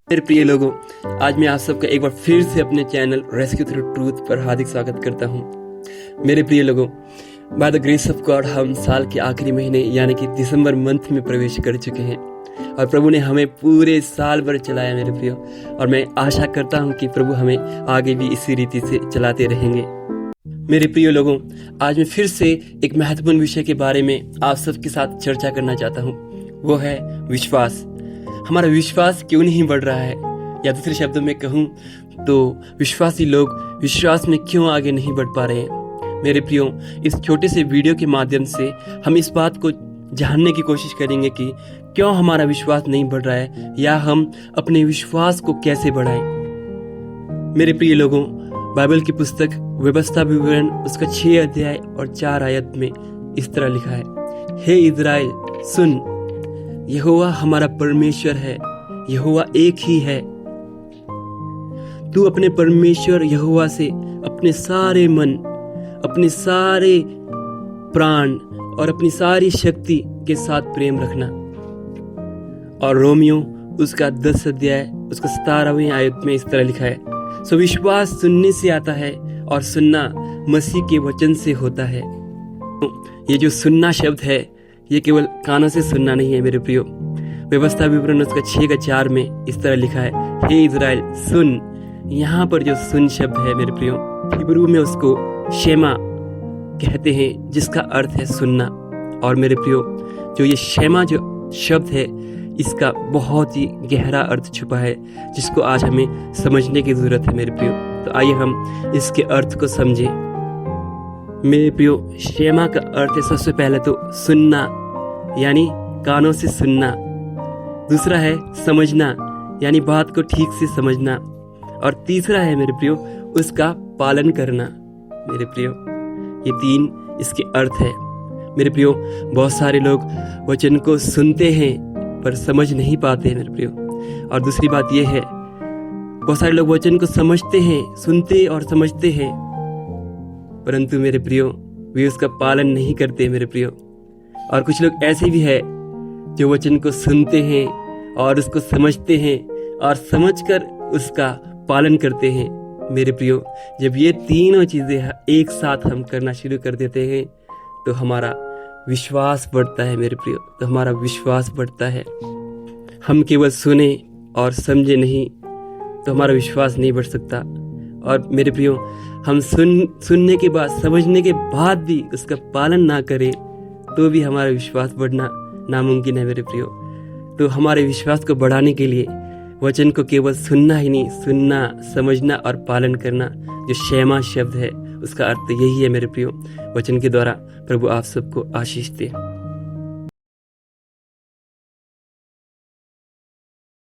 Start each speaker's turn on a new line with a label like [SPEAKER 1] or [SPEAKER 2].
[SPEAKER 1] मेरे प्रिय लोगों, आज मैं आप सबका एक बार फिर से अपने चैनल रेस्क्यू थ्रू ट्रूथ पर हार्दिक स्वागत करता हूं। मेरे प्रिय लोगों, by the grace of God हम साल के आखिरी महीने यानी कि दिसंबर मंथ में प्रवेश कर चुके हैं और प्रभु ने हमें पूरे साल भर चलाया मेरे प्रियो। और मैं आशा करता हूं कि प्रभु हमें आगे भी इसी रीति से चलाते रहेंगे। मेरे प्रिय लोगों, आज मैं फिर से एक महत्वपूर्ण विषय के बारे में आप सबके साथ चर्चा करना चाहता हूं। वो है विश्वास। हमारा विश्वास क्यों नहीं बढ़ रहा है, या दूसरे शब्दों में कहूं तो विश्वासी लोग विश्वास में क्यों आगे नहीं बढ़ पा रहे हैं। मेरे प्रियो, इस छोटे से वीडियो के माध्यम से हम इस बात को जानने की कोशिश करेंगे कि क्यों हमारा विश्वास नहीं बढ़ रहा है, या हम अपने विश्वास को कैसे बढ़ाएं। मेरे प्रिय लोगों, बाइबल की पुस्तक व्यवस्था विवरण उसका 6 अध्याय और 4 आयत में इस तरह लिखा है, हे इज़राइल सुन, यहोवा हमारा परमेश्वर है, यहोवा एक ही है। तू अपने परमेश्वर यहोवा से अपने सारे मन, अपने सारे प्राण और अपनी सारी शक्ति के साथ प्रेम रखना। और रोमियो उसका 10 अध्याय उसका 17वें आयत में इस तरह लिखा है, सो विश्वास सुनने से आता है और सुनना मसीह के वचन से होता है। ये जो सुनना शब्द है, ये केवल कानों से सुनना नहीं है मेरे प्रियो। व्यवस्था विवरण उसका 6:4 में इस तरह लिखा है, हे इज़राइल सुन। यहाँ पर जो सुन शब्द है मेरे प्रियो, हिब्रू में उसको शेमा कहते हैं, जिसका अर्थ है सुनना। और मेरे प्रियो, जो ये शेमा जो शब्द है, इसका बहुत ही गहरा अर्थ छुपा है, जिसको आज हमें समझने की जरूरत है मेरे प्रियो। तो आइए हम इसके अर्थ को समझें। मेरे प्रियो, शेमा का अर्थ है सबसे पहले तो सुनना, यानी कानों से सुनना। दूसरा है समझना, यानी बात को ठीक से समझना। और तीसरा है मेरे प्रियो उसका पालन करना। मेरे प्रियो, ये 3 इसके अर्थ है। मेरे प्रियो, बहुत सारे लोग वचन को सुनते हैं पर समझ नहीं पाते मेरे प्रियो। और दूसरी बात ये है, बहुत सारे लोग वचन को समझते हैं, सुनते और समझते हैं, परंतु मेरे प्रियो वे उसका पालन नहीं करते मेरे प्रियो। और कुछ लोग ऐसे भी है जो वचन को सुनते हैं और उसको समझते हैं और समझकर उसका पालन करते हैं। मेरे प्रियो, जब ये तीनों चीजें एक साथ हम करना शुरू कर देते हैं तो हमारा विश्वास बढ़ता है मेरे प्रियो, तो हमारा विश्वास बढ़ता है। हम केवल सुने और समझे नहीं तो हमारा विश्वास नहीं बढ़ सकता। और मेरे प्रियो, हम सुनने के बाद, समझने के बाद भी उसका पालन ना करें तो भी हमारा विश्वास बढ़ना नामुमकिन है मेरे प्रियो। तो हमारे विश्वास को बढ़ाने के लिए वचन को केवल सुनना ही नहीं, सुनना, समझना और पालन करना, जो शेमा शब्द है उसका अर्थ यही है मेरे प्रियो। वचन के द्वारा प्रभु आप सबको आशीष दे।